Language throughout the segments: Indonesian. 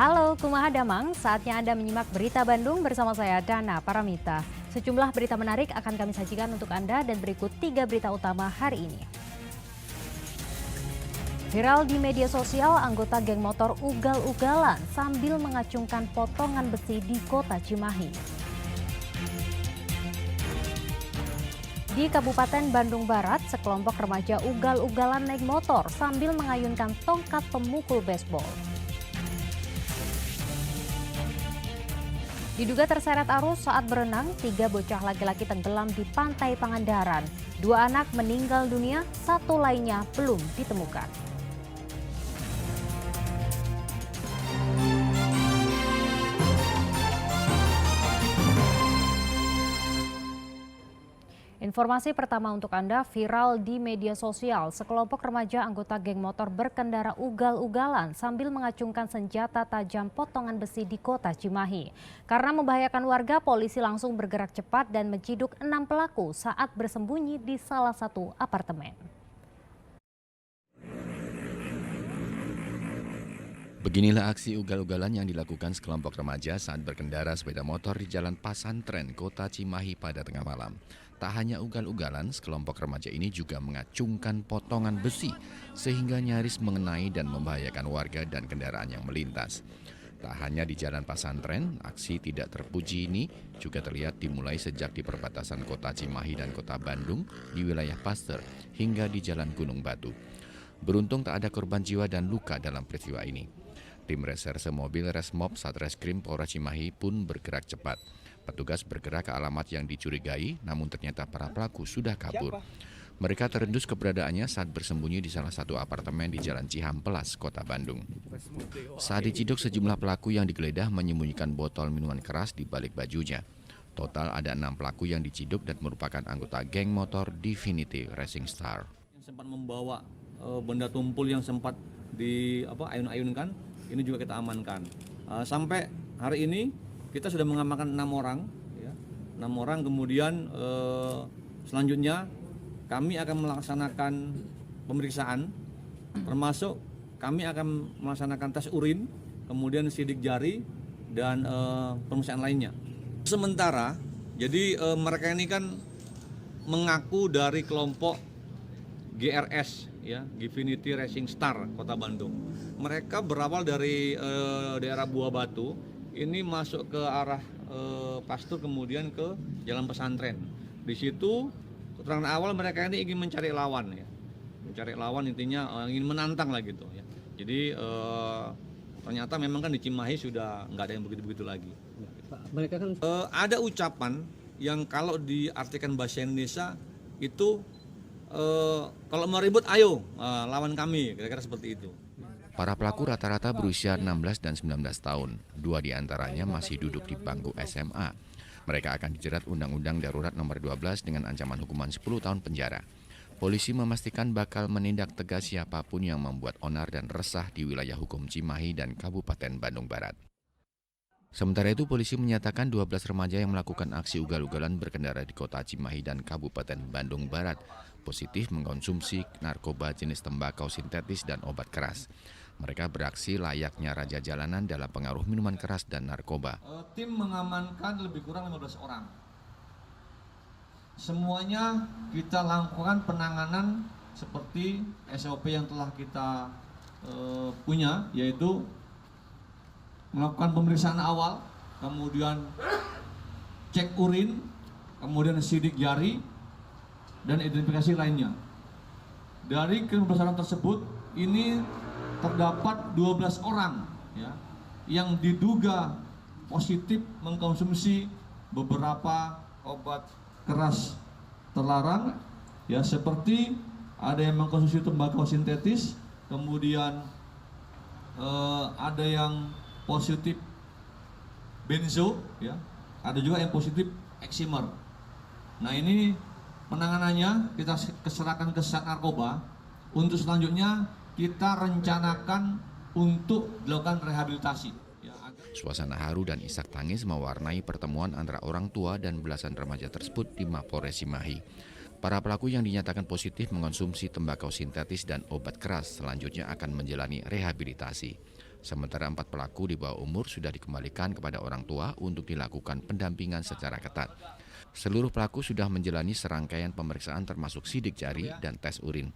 Halo, Kumaha Damang. Saatnya Anda menyimak berita Bandung bersama saya, Dana Paramita. Sejumlah berita menarik akan kami sajikan untuk Anda dan berikut 3 berita utama hari ini. Viral di media sosial, anggota geng motor ugal-ugalan sambil mengacungkan potongan besi di kota Cimahi. Di Kabupaten Bandung Barat, sekelompok remaja ugal-ugalan naik motor sambil mengayunkan tongkat pemukul baseball. Diduga terseret arus saat berenang, 3 bocah laki-laki tenggelam di pantai Pangandaran. 2 anak meninggal dunia, 1 lainnya belum ditemukan. Informasi pertama untuk Anda, viral di media sosial. Sekelompok remaja anggota geng motor berkendara ugal-ugalan sambil mengacungkan senjata tajam potongan besi di kota Cimahi. Karena membahayakan warga, polisi langsung bergerak cepat dan menciduk 6 pelaku saat bersembunyi di salah satu apartemen. Beginilah aksi ugal-ugalan yang dilakukan sekelompok remaja saat berkendara sepeda motor di Jalan Pasantren, Kota Cimahi pada tengah malam. Tak hanya ugal-ugalan, sekelompok remaja ini juga mengacungkan potongan besi sehingga nyaris mengenai dan membahayakan warga dan kendaraan yang melintas. Tak hanya di Jalan Pasantren, aksi tidak terpuji ini juga terlihat dimulai sejak di perbatasan Kota Cimahi dan Kota Bandung di wilayah Pasteur hingga di Jalan Gunung Batu. Beruntung tak ada korban jiwa dan luka dalam peristiwa ini. Tim reserse mobil Resmob Satreskrim Polres Cimahi pun bergerak cepat. Petugas bergerak ke alamat yang dicurigai, namun ternyata para pelaku sudah kabur. Mereka terendus keberadaannya saat bersembunyi di salah satu apartemen di Jalan Cihampelas, Kota Bandung. Saat diciduk, sejumlah pelaku yang digeledah menyembunyikan botol minuman keras di balik bajunya. Total ada 6 pelaku yang diciduk dan merupakan anggota geng motor Divinity Racing Star. Yang sempat membawa benda tumpul yang sempat ayun-ayunkan, ini juga kita amankan. Sampai hari ini kita sudah mengamankan 6 orang, ya. 6 orang. Kemudian selanjutnya kami akan melaksanakan pemeriksaan, termasuk kami akan melaksanakan tes urin, kemudian sidik jari dan pemeriksaan lainnya. Sementara, jadi mereka ini kan mengaku dari kelompok GRS, ya, Divinity Racing Star, Kota Bandung. Mereka berawal dari daerah Buah Batu, ini masuk ke arah Pasteur kemudian ke Jalan Pesantren. Di situ keterangan awal mereka ini ingin mencari lawan, ya, mencari lawan, intinya ingin menantang lah gitu, ya. Jadi ternyata memang kan di Cimahi sudah nggak ada yang begitu-begitu lagi. Mereka kan ada ucapan yang kalau diartikan bahasa Indonesia itu kalau mau ribut ayo lawan kami, kira-kira seperti itu. Para pelaku rata-rata berusia 16 dan 19 tahun. 2 diantaranya masih duduk di bangku SMA. Mereka akan dijerat Undang-Undang Darurat Nomor 12 dengan ancaman hukuman 10 tahun penjara. Polisi memastikan bakal menindak tegas siapapun yang membuat onar dan resah di wilayah hukum Cimahi dan Kabupaten Bandung Barat. Sementara itu, polisi menyatakan 12 remaja yang melakukan aksi ugal-ugalan berkendara di kota Cimahi dan Kabupaten Bandung Barat positif mengkonsumsi narkoba jenis tembakau sintetis dan obat keras. Mereka beraksi layaknya raja jalanan dalam pengaruh minuman keras dan narkoba. Tim mengamankan lebih kurang 15 orang. Semuanya kita lakukan penanganan seperti SOP yang telah kita punya, yaitu melakukan pemeriksaan awal, kemudian cek urin, kemudian sidik jari, dan identifikasi lainnya. Dari ke-15 tersebut, ini terdapat 12 orang, ya, yang diduga positif mengkonsumsi beberapa obat keras terlarang, ya, seperti ada yang mengkonsumsi tembakau sintetis, kemudian ada yang positif benzo, ya, ada juga yang positif eksimer. Nah, ini penanganannya kita serahkan ke Sat Narkoba. Untuk selanjutnya kita rencanakan untuk dilakukan rehabilitasi. Suasana haru dan isak tangis mewarnai pertemuan antara orang tua dan belasan remaja tersebut di Mapolres Cimahi. Para pelaku yang dinyatakan positif mengonsumsi tembakau sintetis dan obat keras selanjutnya akan menjalani rehabilitasi. Sementara 4 pelaku di bawah umur sudah dikembalikan kepada orang tua untuk dilakukan pendampingan secara ketat. Seluruh pelaku sudah menjalani serangkaian pemeriksaan termasuk sidik jari dan tes urin.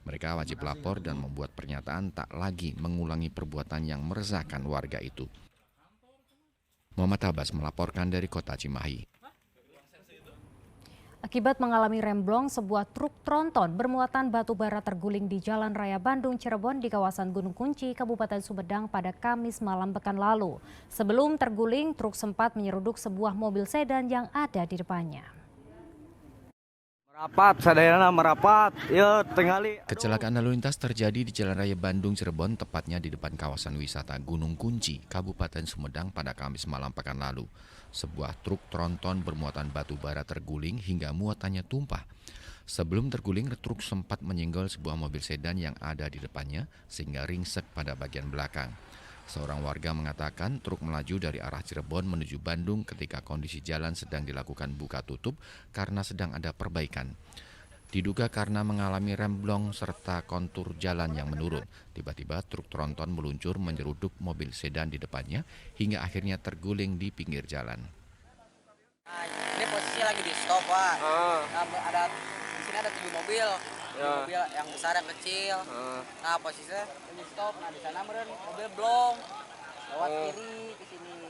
Mereka wajib lapor dan membuat pernyataan tak lagi mengulangi perbuatan yang meresahkan warga itu. Muhammad Abbas melaporkan dari Kota Cimahi. Akibat mengalami remblong, sebuah truk tronton bermuatan batu bara terguling di Jalan Raya Bandung Cirebon di kawasan Gunung Kunci, Kabupaten Sumedang pada Kamis malam pekan lalu. Sebelum terguling, truk sempat menyeruduk sebuah mobil sedan yang ada di depannya. Merapat, sadayana merapat, ya tengali. Kecelakaan lalu lintas terjadi di Jalan Raya Bandung Cirebon, tepatnya di depan kawasan wisata Gunung Kunci, Kabupaten Sumedang pada Kamis malam pekan lalu. Sebuah truk tronton bermuatan batu bara terguling hingga muatannya tumpah. Sebelum terguling, truk sempat menyenggol sebuah mobil sedan yang ada di depannya sehingga ringsek pada bagian belakang. Seorang warga mengatakan truk melaju dari arah Cirebon menuju Bandung ketika kondisi jalan sedang dilakukan buka tutup karena sedang ada perbaikan. Diduga karena mengalami remblong serta kontur jalan yang menurun, tiba-tiba truk tronton meluncur menyeruduk mobil sedan di depannya hingga akhirnya terguling di pinggir jalan. Ini posisinya lagi di stop, Pak. Nah, di sini ada 7 mobil. Mobil yang besar, yang kecil. Nah, posisinya di stop. Nah, di sana meren mobil blong. Lewat kiri ke sini.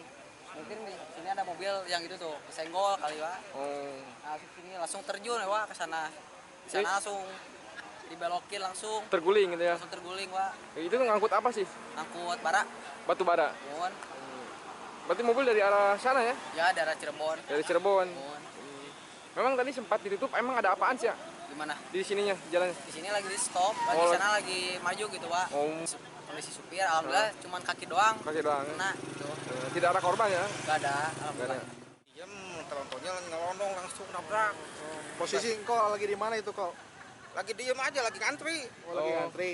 Mungkin di sini ada mobil yang itu tuh, kesenggol kali, Pak. Nah, ke sini langsung terjun ya, Pak, ke sana. Di sana langsung dibelokin langsung. Terguling gitu ya? Langsung terguling, Pak. Itu ngangkut apa sih? Ngangkut bara. Batu bara? Mohon. Berarti mobil dari arah sana ya? Ya, daerah Cirebon. Dari Cirebon. Mohon. Memang tadi sempat ditutup, emang ada apaan sih ya? Di mana? Di sininya, jalan. Di sini lagi di stop, di sana lagi maju gitu, Pak. Kondisi supir, alhamdulillah cuman kaki doang. Kaki doang. Kena gitu. Tidak ada korban ya? Gak ada, alhamdulillah. Diam, trontonnya ngelondong langsung nabrak. Posisi engkau lagi di mana itu kok? Lagi diem aja, lagi ngantri. lagi ngantri.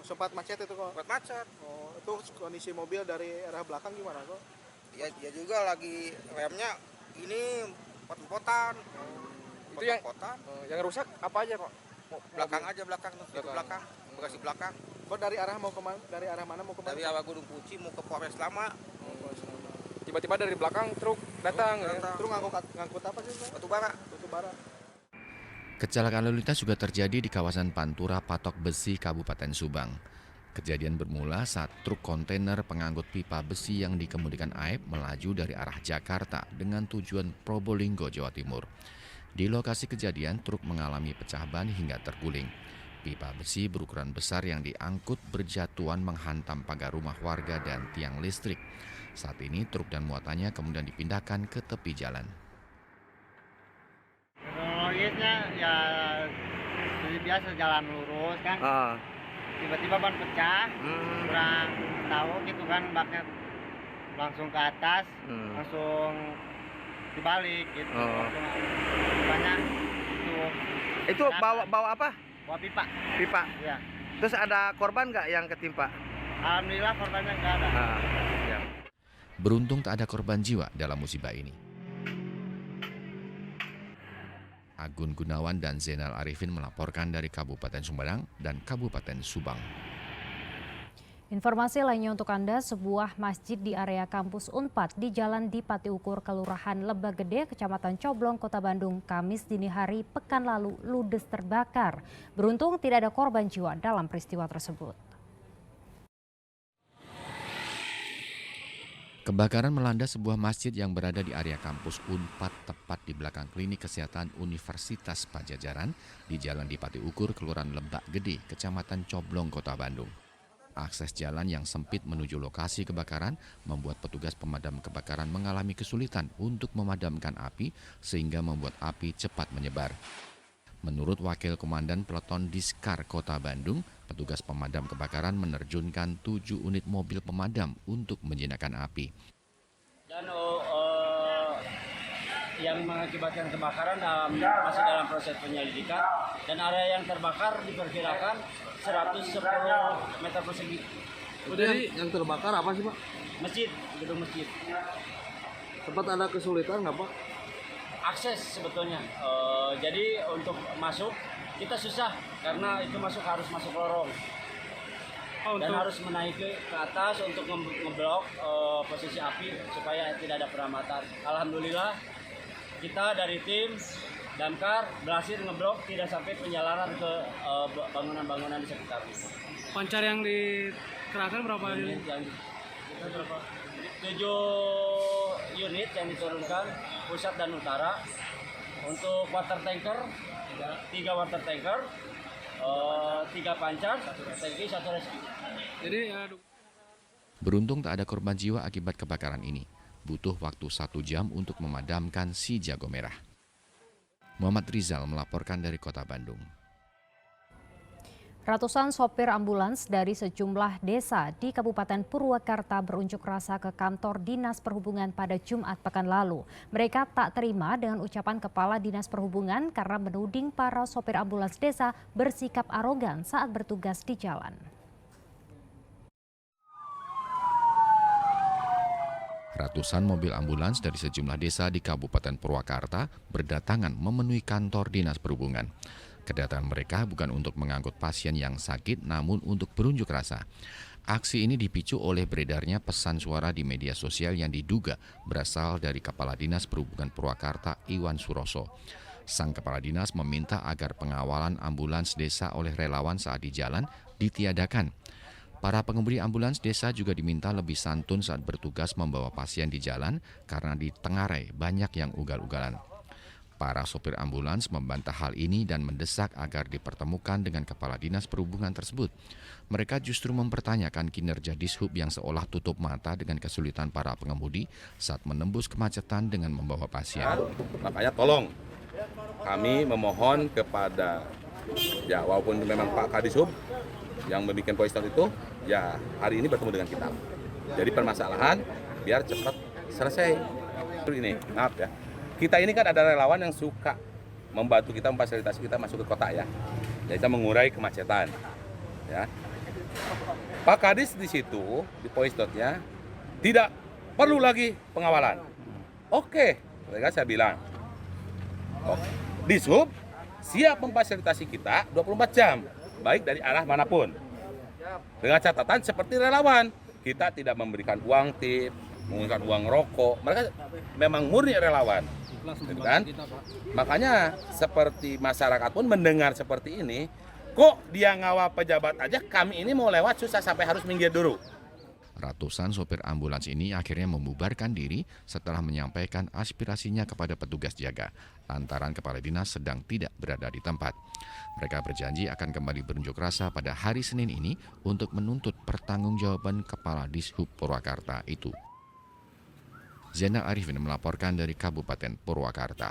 Sempat macet itu kok? Buat macet. Itu kondisi mobil dari arah belakang gimana kok? Ya dia juga lagi remnya ini pot-potan. Itu yang rusak apa aja kok? Belakang aja, belakang. Bagasi belakang. Kok dari arah mana? Dari arah mana mau kemana? Dari arah Gunung Kunci mau ke Polres Lama. Tiba-tiba dari belakang truk datang. Truk ngangkut apa sih? Pak? Batu bara. Batu bara. Kecelakaan lalu lintas juga terjadi di kawasan Pantura Patok Besi, Kabupaten Subang. Kejadian bermula saat truk kontainer pengangkut pipa besi yang dikemudikan Aep melaju dari arah Jakarta dengan tujuan Probolinggo, Jawa Timur. Di lokasi kejadian, truk mengalami pecah ban hingga terguling. Pipa besi berukuran besar yang diangkut berjatuhan menghantam pagar rumah warga dan tiang listrik. Saat ini truk dan muatannya kemudian dipindahkan ke tepi jalan. Kronologisnya ya seperti biasa jalan lurus kan. Tiba-tiba ban pecah, kurang tahu gitu kan, baknya langsung ke atas, langsung dibalik gitu. Banyak Itu bawa apa? bawa pipa. Pipa. Ya. Terus ada korban nggak yang ketimpa? Alhamdulillah korbannya nggak ada. Ya. Beruntung tak ada korban jiwa dalam musibah ini. Agun Gunawan dan Zainal Arifin melaporkan dari Kabupaten Sumedang dan Kabupaten Subang. Informasi lainnya untuk Anda, sebuah masjid di area kampus Unpad di Jalan Dipati Ukur, Kelurahan Lebak Gede, Kecamatan Coblong, Kota Bandung, Kamis dini hari pekan lalu ludes terbakar. Beruntung tidak ada korban jiwa dalam peristiwa tersebut. Kebakaran melanda sebuah masjid yang berada di area kampus Unpad tepat di belakang Klinik Kesehatan Universitas Pajajaran di Jalan Dipati Ukur, Kelurahan Lebak Gede, Kecamatan Coblong, Kota Bandung. Akses jalan yang sempit menuju lokasi kebakaran membuat petugas pemadam kebakaran mengalami kesulitan untuk memadamkan api sehingga membuat api cepat menyebar. Menurut Wakil Komandan Peleton Diskar Kota Bandung, petugas pemadam kebakaran menerjunkan 7 unit mobil pemadam untuk menjinakkan api. Dan yang mengakibatkan kebakaran masih dalam proses penyelidikan, dan area yang terbakar diperkirakan 110 meter persegi. Jadi yang terbakar apa sih Pak? Masjid, gedung masjid. Sempat ada kesulitan nggak Pak? Akses sebetulnya. Jadi untuk masuk kita susah karena itu harus masuk lorong. dan harus menaiki ke atas untuk ngeblok posisi api supaya tidak ada peramatan. Alhamdulillah kita dari tim damkar berhasil ngeblok tidak sampai penjalanan ke bangunan-bangunan di sekitar. Pancar yang dikerahkan berapa unit? 7 unit yang diturunkan pusat dan utara. Untuk water tanker 3 water tanker, 3 pancar, 1 tangki, 1 rescue. Jadi Beruntung tak ada korban jiwa akibat kebakaran ini. Butuh waktu 1 jam untuk memadamkan si jago merah. Muhammad Rizal melaporkan dari Kota Bandung. Ratusan sopir ambulans dari sejumlah desa di Kabupaten Purwakarta berunjuk rasa ke kantor Dinas Perhubungan pada Jumat pekan lalu. Mereka tak terima dengan ucapan Kepala Dinas Perhubungan karena menuding para sopir ambulans desa bersikap arogan saat bertugas di jalan. Ratusan mobil ambulans dari sejumlah desa di Kabupaten Purwakarta berdatangan memenuhi kantor Dinas Perhubungan. Kedatangan mereka bukan untuk mengangkut pasien yang sakit, namun untuk berunjuk rasa. Aksi ini dipicu oleh beredarnya pesan suara di media sosial yang diduga berasal dari Kepala Dinas Perhubungan Purwakarta, Iwan Suroso. Sang Kepala Dinas meminta agar pengawalan ambulans desa oleh relawan saat di jalan ditiadakan. Para pengemudi ambulans desa juga diminta lebih santun saat bertugas membawa pasien di jalan karena di Tengarai banyak yang ugal-ugalan. Para sopir ambulans membantah hal ini dan mendesak agar dipertemukan dengan Kepala Dinas Perhubungan tersebut. Mereka justru mempertanyakan kinerja Dishub yang seolah tutup mata dengan kesulitan para pengemudi saat menembus kemacetan dengan membawa pasien. Makanya tolong kami memohon kepada walaupun memang Pak Kadishub yang membuat poliston itu hari ini bertemu dengan kita. Jadi permasalahan biar cepat selesai. Ini maaf ya. Kita ini kan ada relawan yang suka membantu kita, memfasilitasi kita masuk ke kota ya. Jadi kita mengurai kemacetan. Ya. Pak Kadis di situ, di polisdotnya, tidak perlu lagi pengawalan. Oke, mereka saya bilang. Dishub siap memfasilitasi kita 24 jam, baik dari arah manapun. Dengan catatan seperti relawan, kita tidak memberikan uang tip, memberikan uang rokok. Mereka memang murni relawan. Kan? Makanya seperti masyarakat pun mendengar seperti ini, kok dia ngawal pejabat aja, kami ini mau lewat susah sampai harus minggir dulu. Ratusan sopir ambulans ini akhirnya membubarkan diri setelah menyampaikan aspirasinya kepada petugas jaga, lantaran Kepala Dinas sedang tidak berada di tempat. Mereka berjanji akan kembali berunjuk rasa pada hari Senin ini untuk menuntut pertanggungjawaban Kepala Dishub Purwakarta itu. Zainal Arifin melaporkan dari Kabupaten Purwakarta.